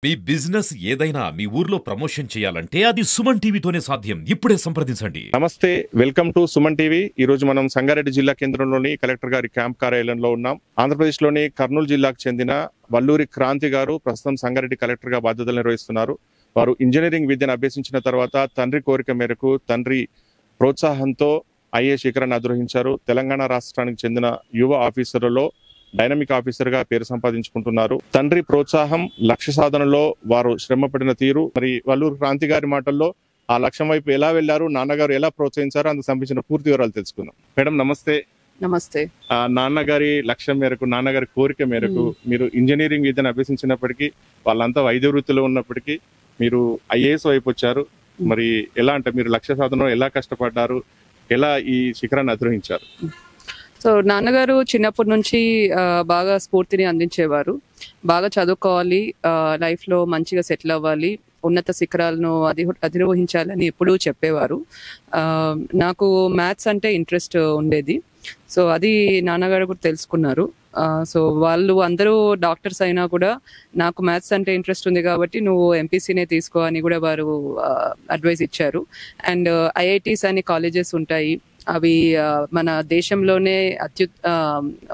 మీ business ఏదైనా మీ ఊర్లో promotion చేయాలంటే అది సుమన్ టీవీతోనే సాధ్యం. ఇప్పుడే సంప్రదించండి. నమస్తే, వెల్కమ్ టు సుమన్ టీవీ. ఈ రోజు మనం సంగారెడ్డి జిల్లా కేంద్రంలోని కలెక్టర్ గారి క్యాంప్ కార్యాలయంలో ఉన్నాం. ఆంధ్రప్రదేశ్లోని కర్నూలు జిల్లాకు చెందిన వల్లూరి క్రాంతి గారు ప్రస్తుతం సంగారెడ్డి కలెక్టర్ గా బాధ్యతలు నిర్వహిస్తున్నారు. వారు ఇంజనీరింగ్ విద్యను అభ్యసించిన తర్వాత తండ్రి కోరిక మేరకు తండ్రి ప్రోత్సాహంతో ఐఏఎస్ శిఖరాన్ని అధిరోహించారు. తెలంగాణ రాష్ట్రానికి చెందిన యువ ఆఫీసర్లలో డైనమిక్ ఆఫీసర్ గా పేరు సంపాదించుకుంటున్నారు. తండ్రి ప్రోత్సాహం, లక్ష్య సాధనలో వారు శ్రమ పడిన తీరు, మరి వల్లూరు క్రాంతి గారి మాటల్లో ఆ లక్ష్యం వైపు ఎలా వెళ్లారు, నాన్నగారు ఎలా ప్రోత్సహించారు, అందుకు సంబంధించిన పూర్తి వివరాలు తెలుసుకుందాం. మేడం నమస్తే. నమస్తే. నాన్నగారి లక్ష్యం మేరకు, నాన్నగారి కోరిక మేరకు మీరు ఇంజనీరింగ్ విద్యను అభ్యసించినప్పటికీ, వాళ్ళంతా వైద్య వృత్తిలో ఉన్నప్పటికీ మీరు ఐఏఎస్ వైపు వచ్చారు. మరి ఎలా అంటే మీరు లక్ష్య సాధనలో ఎలా కష్టపడ్డారు, ఎలా ఈ శిఖరాన్ని అధిరోహించారు? సో నాన్నగారు చిన్నప్పటి నుంచి బాగా స్ఫూర్తిని అందించేవారు. బాగా చదువుకోవాలి, లైఫ్లో మంచిగా సెటిల్ అవ్వాలి, ఉన్నత శిఖరాలను అధిరోహించాలని ఎప్పుడూ చెప్పేవారు. నాకు మ్యాథ్స్ అంటే ఇంట్రెస్ట్ ఉండేది. సో అది నాన్నగారు కూడా తెలుసుకున్నారు. సో వాళ్ళు అందరూ డాక్టర్స్ అయినా కూడా నాకు మ్యాథ్స్ అంటే ఇంట్రెస్ట్ ఉంది కాబట్టి నువ్వు ఎంపీసీనే తీసుకో అని కూడా వారు అడ్వైస్ ఇచ్చారు. అండ్ ఐఐటీస్ అని కాలేజెస్ ఉంటాయి, అవి మన దేశంలోనే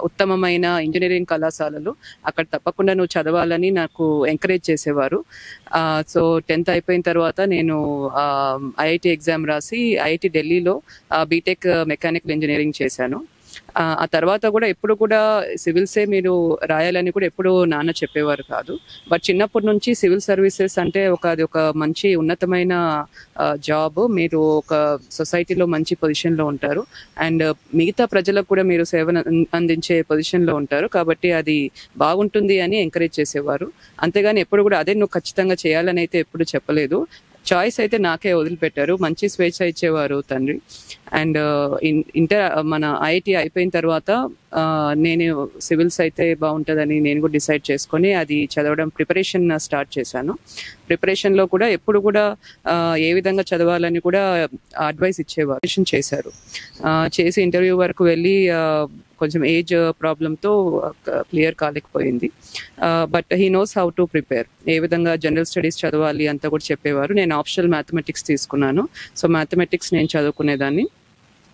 ఉత్తమమైన ఇంజనీరింగ్ కళాశాలలు, అక్కడ తప్పకుండా నువ్వు చదవాలని నాకు ఎంకరేజ్ చేసేవారు. సో 10th అయిపోయిన తర్వాత నేను ఐఐటి ఎగ్జామ్ రాసి ఐఐటి ఢిల్లీలో బీటెక్ మెకానికల్ ఇంజనీరింగ్ చేశాను. ఆ తర్వాత కూడా ఎప్పుడు కూడా సివిల్సే మీరు రాయాలని కూడా ఎప్పుడు నాన్న చెప్పేవారు కాదు. బట్ చిన్నప్పటి నుంచి సివిల్ సర్వీసెస్ అంటే అది ఒక మంచి ఉన్నతమైన జాబ్. మీరు ఒక సొసైటీలో మంచి పొజిషన్లో ఉంటారు అండ్ మిగతా ప్రజలకు కూడా మీరు సేవను అందించే పొజిషన్లో ఉంటారు కాబట్టి అది బాగుంటుంది అని ఎంకరేజ్ చేసేవారు. అంతేగాని ఎప్పుడు కూడా అదే నువ్వు ఖచ్చితంగా చేయాలని అయితే ఎప్పుడు చెప్పలేదు. చాయిస్ అయితే నాకే వదిలిపెట్టారు. మంచి స్వేచ్ఛ ఇచ్చేవారు తండ్రి. అండ్ మన ఐఐటి అయిపోయిన తర్వాత నేను సివిల్స్ అయితే బాగుంటుందని నేను కూడా డిసైడ్ చేసుకొని అది చదవడం ప్రిపరేషన్ స్టార్ట్ చేశాను. ప్రిపరేషన్లో కూడా ఎప్పుడు కూడా ఏ విధంగా చదవాలని కూడా అడ్వైస్ ఇచ్చేవారు. చేశారు, చేసి ఇంటర్వ్యూ వరకు వెళ్ళి కొంచెం ఏజ్ ప్రాబ్లంతో క్లియర్ కాలేకపోయింది. But he knows how to prepare, ఏ విధంగా జనరల్ స్టడీస్ చదవాలి అంతా కూడా చెప్పేవారు. నేను ఆప్షనల్ మ్యాథమెటిక్స్ తీసుకున్నాను. సో మ్యాథమెటిక్స్ నేను చదువుకునేదాన్ని,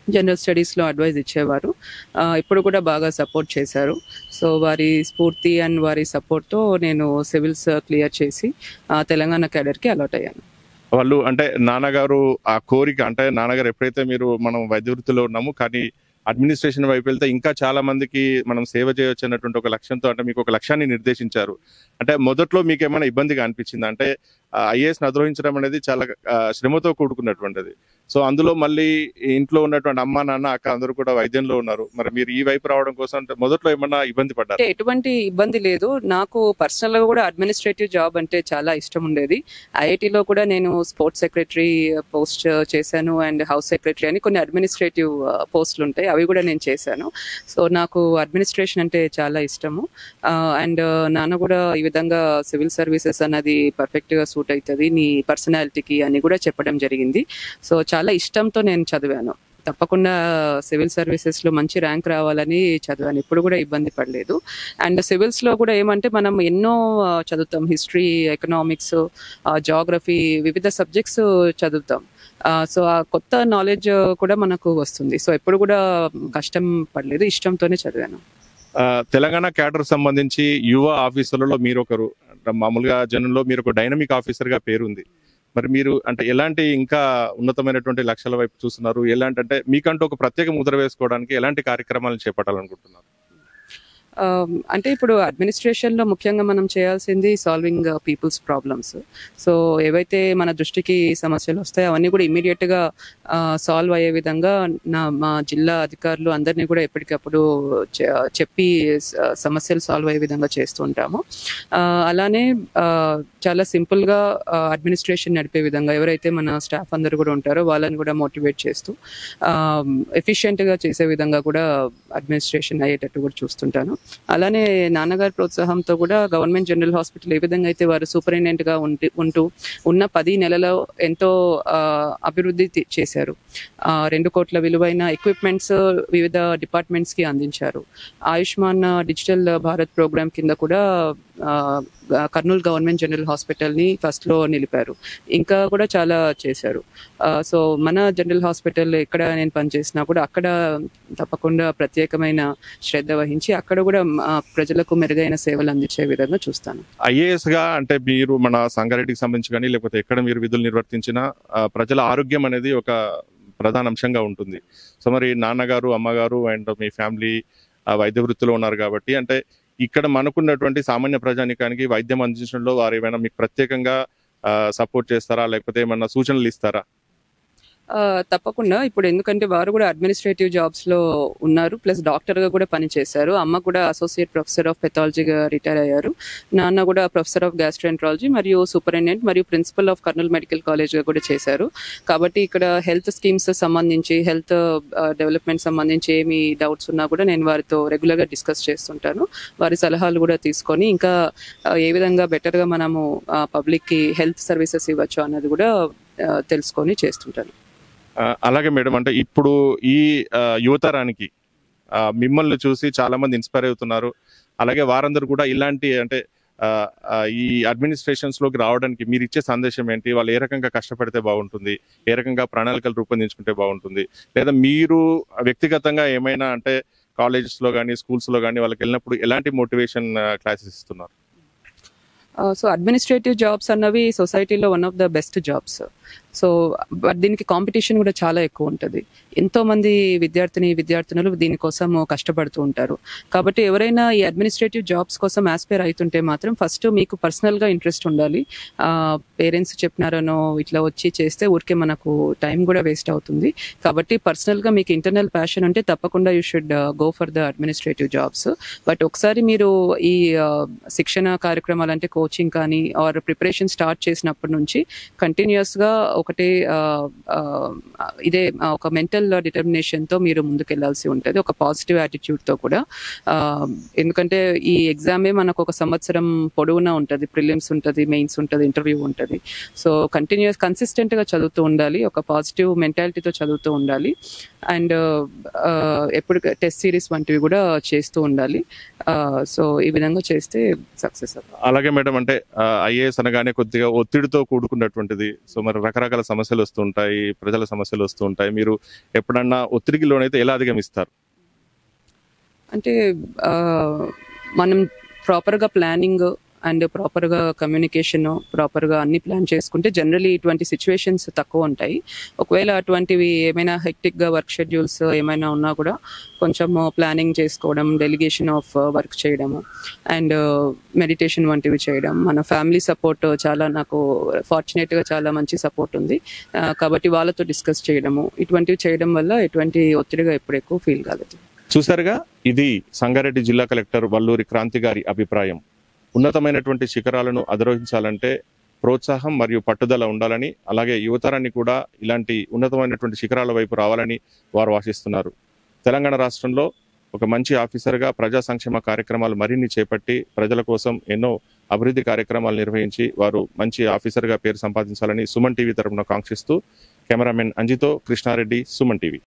జనరల్ స్టడీస్లో అడ్వైజ్ ఇచ్చేవారు. ఇప్పుడు కూడా బాగా సపోర్ట్ చేశారు. సో వారి స్ఫూర్తి అండ్ వారి సపోర్ట్తో నేను సివిల్స్ క్లియర్ చేసి తెలంగాణ క్యాడర్కి అలాట్ అయ్యాను. వాళ్ళు అంటే నాన్నగారు ఆ కోరిక, అంటే నాన్నగారు ఎప్పుడైతే మనం వైద్య వృత్తిలో ఉన్నాము కానీ అడ్మినిస్ట్రేషన్ వైపు వెళ్తే ఇంకా చాలా మందికి మనం సేవ చేయొచ్చు అన్నటువంటి ఒక లక్ష్యంతో, అంటే మీకు ఒక లక్ష్యాన్ని నిర్దేశించారు. అంటే మొదట్లో మీకు ఏమైనా ఇబ్బందిగా అనిపించింది? అంటే ఐఏఎస్ అధిరోహించడం అనేది చాలా శ్రమతో కూడుకున్నటువంటిది. సో అందులో మళ్ళీ ఇంట్లో ఉన్నటువంటి అమ్మ, నాన్న, అక్క అందరూ కూడా వైద్యంలో ఉన్నారు. మరి మీరు ఈ వైపు రావడం కోసం అంటే మొదట్లో ఏమన్నా ఇబ్బంది పడ్డారు? ఎటువంటి ఇబ్బంది లేదు. నాకు పర్సనల్ గా కూడా అడ్మినిస్ట్రేటివ్ జాబ్ అంటే చాలా ఇష్టం ఉండేది. ఐఐటిలో కూడా నేను స్పోర్ట్స్ సెక్రటరీ పోస్ట్ చేశాను అండ్ హౌస్ సెక్రటరీ అని కొన్ని అడ్మినిస్ట్రేటివ్ పోస్టులు ఉంటాయి, అవి కూడా నేను చేశాను. సో నాకు అడ్మినిస్ట్రేషన్ అంటే చాలా ఇష్టము. అండ్ నాన్న కూడా ఈ విధంగా సివిల్ సర్వీసెస్ అన్నది పర్ఫెక్ట్ గా సూట్ అవుతుంది నీ పర్సనాలిటీకి అని కూడా చెప్పడం జరిగింది. సో చాలా ఇష్టంతో నేను చదివాను. తప్పకుండా సివిల్ సర్వీసెస్ లో మంచి ర్యాంక్ రావాలని చదివాను. ఇప్పుడు కూడా ఇబ్బంది పడలేదు. అండ్ సివిల్స్ లో కూడా ఏమంటే మనం ఎన్నో చదువుతాం, హిస్టరీ, ఎకనామిక్స్, జాగ్రఫీ, వివిధ సబ్జెక్ట్స్ చదువుతాం. సో ఆ కొత్త నాలెడ్జ్ కూడా మనకు వస్తుంది. సో ఎప్పుడు కూడా కష్టం పడలేదు, ఇష్టంతోనే చదివాను. తెలంగాణ క్యాడర్ సంబంధించి యువ ఆఫీసర్లలో మీరు ఒకరు, మామూలుగా జనంలో మీరు ఒక డైనమిక్ ఆఫీసర్ గా పేరుంది. మరి మీరు అంటే ఎలాంటి ఇంకా ఉన్నతమైనటువంటి లక్ష్యాల వైపు చూస్తున్నారు? ఎలాంటి అంటే మీకంటూ ఒక ప్రత్యేక ముద్ర వేసుకోవడానికి ఎలాంటి కార్యక్రమాలను చేపట్టాలనుకుంటున్నారు? అంటే ఇప్పుడు అడ్మినిస్ట్రేషన్లో ముఖ్యంగా మనం చేయాల్సింది సాల్వింగ్ పీపుల్స్ ప్రాబ్లమ్స్. సో ఏవైతే మన దృష్టికి సమస్యలు వస్తాయో అవన్నీ కూడా ఇమ్మీడియట్గా సాల్వ్ అయ్యే విధంగా మా జిల్లా అధికారులు అందరినీ కూడా ఎప్పటికప్పుడు చెప్పి సమస్యలు సాల్వ్ అయ్యే విధంగా చేస్తూ ఉంటాము. అలానే చాలా సింపుల్గా అడ్మినిస్ట్రేషన్ నడిపే విధంగా ఎవరైతే మన స్టాఫ్ అందరూ కూడా ఉంటారో వాళ్ళని కూడా మోటివేట్ చేస్తూ ఎఫిషియెంట్గా చేసే విధంగా కూడా అడ్మినిస్ట్రేషన్ అయ్యేటట్టు కూడా చూస్తుంటాను. అలానే నాన్నగారి ప్రోత్సాహంతో కూడా గవర్నమెంట్ జనరల్ హాస్పిటల్ ఏ విధంగా అయితే వారు సూపరింటెండెంట్గా ఉంటూ ఉన్న 10 నెలలో ఎంతో అభివృద్ధి చేశారు. 2 కోట్ల విలువైన ఎక్విప్మెంట్స్ వివిధ డిపార్ట్మెంట్స్కి అందించారు. ఆయుష్మాన్ డిజిటల్ భారత్ ప్రోగ్రామ్ కింద కూడా కర్నూలు గవర్నమెంట్ జనరల్ హాస్పిటల్ని ఫస్ట్లో నిలిపారు. ఇంకా కూడా చాలా చేశారు. సో మన జనరల్ హాస్పిటల్ ఎక్కడ నేను పనిచేసినా కూడా అక్కడ తప్పకుండా ప్రత్యేకమైన శ్రద్ధ వహించి అక్కడ కూడా ప్రజలకు మెరుగైన సేవలు అందించే విధంగా చూస్తాను. ఐఏఎస్ గా అంటే మీరు మన సంగారెడ్డికి సంబంధించి కానీ లేకపోతే ఎక్కడ మీరు విధులు నిర్వర్తించినా ప్రజల ఆరోగ్యం అనేది ఒక ప్రధాన అంశంగా ఉంటుంది. సో మరి నాన్నగారు, అమ్మగారు అండ్ మీ ఫ్యామిలీ వైద్య వృత్తిలో ఉన్నారు కాబట్టి అంటే ఇక్కడ మనకున్నటువంటి సామాన్య ప్రజానికానికి వైద్యం అందించడంలో వారు ఏమైనా మీకు ప్రత్యేకంగా సపోర్ట్ చేస్తారా, లేకపోతే ఏమైనా సూచనలు ఇస్తారా? తప్పకుండా. ఇప్పుడు ఎందుకంటే వారు కూడా అడ్మినిస్ట్రేటివ్ జాబ్స్లో ఉన్నారు, ప్లస్ డాక్టర్గా కూడా పనిచేశారు. అమ్మ కూడా అసోసియేట్ ప్రొఫెసర్ ఆఫ్ పెథాలజీగా రిటైర్ అయ్యారు. నాన్న కూడా ప్రొఫెసర్ ఆఫ్ గ్యాస్ట్రోఎంట్రాలజీ మరియు సూపరింటెండెంట్ మరియు ప్రిన్సిపల్ ఆఫ్ కర్నూలు మెడికల్ కాలేజ్గా కూడా చేశారు. కాబట్టి ఇక్కడ హెల్త్ స్కీమ్స్ సంబంధించి, హెల్త్ డెవలప్మెంట్ సంబంధించి ఏమి డౌట్స్ ఉన్నా కూడా నేను వారితో రెగ్యులర్గా డిస్కస్ చేస్తుంటాను. వారి సలహాలు కూడా తీసుకొని ఇంకా ఏ విధంగా బెటర్గా మనము పబ్లిక్కి హెల్త్ సర్వీసెస్ ఇవ్వచ్చు అన్నది కూడా తెలుసుకొని చేస్తుంటాను. అలాగే మేడం, అంటే ఇప్పుడు ఈ యువతరానికి మిమ్మల్ని చూసి చాలా మంది ఇన్స్పైర్ అవుతున్నారు. అలాగే వారందరూ కూడా ఇలాంటి అంటే ఈ అడ్మినిస్ట్రేషన్స్ లోకి రావడానికి మీరు ఇచ్చే సందేశం ఏంటి? వాళ్ళు ఏ రకంగా కష్టపడితే బాగుంటుంది, ఏ రకంగా ప్రణాళికలు రూపొందించుకుంటే బాగుంటుంది, లేదా మీరు వ్యక్తిగతంగా ఏమైనా అంటే కాలేజెస్ లో కానీ స్కూల్స్ లో కానీ వాళ్ళకి వెళ్ళినప్పుడు ఎలాంటి మోటివేషన్ క్లాసెస్ ఇస్తున్నారు? సో అడ్మినిస్ట్రేటివ్ జాబ్స్ అన్నవి సొసైటీలో one of the best jobs. So but దీనికి కాంపిటీషన్ కూడా చాలా ఎక్కువ ఉంటుంది. ఎంతో మంది విద్యార్థినులు దీనికోసం కష్టపడుతూ ఉంటారు. కాబట్టి ఎవరైనా ఈ అడ్మినిస్ట్రేటివ్ జాబ్స్ కోసం ఆస్పైర్ అవుతుంటే మాత్రం ఫస్ట్ మీకు పర్సనల్గా ఇంట్రెస్ట్ ఉండాలి. పేరెంట్స్ చెప్పినారనో ఇట్లా వచ్చి చేస్తే ఊరికే మనకు టైం కూడా వేస్ట్ అవుతుంది. కాబట్టి పర్సనల్గా మీకు ఇంటర్నల్ ప్యాషన్ ఉంటే తప్పకుండా you should go for the administrative jobs. But ఒకసారి మీరు ఈ శిక్షణ కార్యక్రమాలు అంటే కోచింగ్ కానీ ఆర్ ప్రిపరేషన్ స్టార్ట్ చేసినప్పటి నుంచి కంటిన్యూస్గా ఒకటే ఇదే ఒక మెంటల్ డిటర్మినేషన్తో మీరు ముందుకెళ్లాల్సి ఉంటుంది, ఒక పాజిటివ్ యాటిట్యూడ్తో కూడా. ఎందుకంటే ఈ ఎగ్జామే మనకు ఒక సంవత్సరం పొడవునా ఉంటుంది. ప్రిలిమ్స్ ఉంటుంది, మెయిన్స్ ఉంటుంది, ఇంటర్వ్యూ ఉంటుంది. సో కన్సిస్టెంట్గా చదువుతూ ఉండాలి, ఒక పాజిటివ్ మెంటాలిటీతో చదువుతూ ఉండాలి. అండ్ ఎప్పుడు టెస్ట్ సిరీస్ వంటివి కూడా చేస్తూ ఉండాలి. సో ఈ విధంగా చేస్తే సక్సెస్ అవుతుంది. అలాగే మేడం, అంటే ఐఏఎస్ అనగానే కొద్దిగా ఒత్తిడితో కూడుకున్నటువంటిది. సో మరి రకరకాల సమస్యలు వస్తూ ఉంటాయి, ప్రజల సమస్యలు వస్తూ ఉంటాయి. మీరు ఎప్పుడన్నా ఒత్తిడికి లోనైతే ఎలా అధిగమిస్తారు? అంటే మనం ప్రాపర్గా ప్లానింగ్ అండ్ ప్రాపర్గా కమ్యూనికేషన్, ప్రాపర్గా అన్ని ప్లాన్ చేసుకుంటే జనరలీ ఇటువంటి సిచ్యువేషన్స్ తక్కువ ఉంటాయి. ఒకవేళ అటువంటివి ఏమైనా హెక్టిక్గా వర్క్ షెడ్యూల్స్ ఏమైనా ఉన్నా కూడా కొంచెం ప్లానింగ్ చేసుకోవడం, డెలిగేషన్ ఆఫ్ వర్క్ చేయడము అండ్ మెడిటేషన్ వంటివి చేయడం. మన ఫ్యామిలీ సపోర్ట్ చాలా, నాకు ఫార్చునేట్గా చాలా మంచి సపోర్ట్ ఉంది. కాబట్టి వాళ్ళతో డిస్కస్ చేయడము, ఇటువంటివి చేయడం వల్ల ఎటువంటి ఒత్తిడిగా ఎప్పుడు ఎక్కువ ఫీల్ కాలేదు. చూసారుగా, ఇది సంగారెడ్డి జిల్లా కలెక్టర్ వల్లూరి క్రాంతి గారి అభిప్రాయం. ఉన్నతమైనటువంటి శిఖరాలను అధిరోహించాలంటే ప్రోత్సాహం మరియు పట్టుదల ఉండాలని, అలాగే యువతరాన్ని కూడా ఇలాంటి ఉన్నతమైనటువంటి శిఖరాల వైపు రావాలని వారు ఆశిస్తున్నారు. తెలంగాణ రాష్ట్రంలో ఒక మంచి ఆఫీసర్గా ప్రజా సంక్షేమ కార్యక్రమాలు మరిన్ని చేపట్టి ప్రజల కోసం ఎన్నో అభివృద్ధి కార్యక్రమాలు నిర్వహించి వారు మంచి ఆఫీసర్గా పేరు సంపాదించాలని సుమన్ టీవీ తరపున కాంక్షిస్తూ కెమెరామెన్ అంజితో కృష్ణారెడ్డి, సుమన్ టీవీ.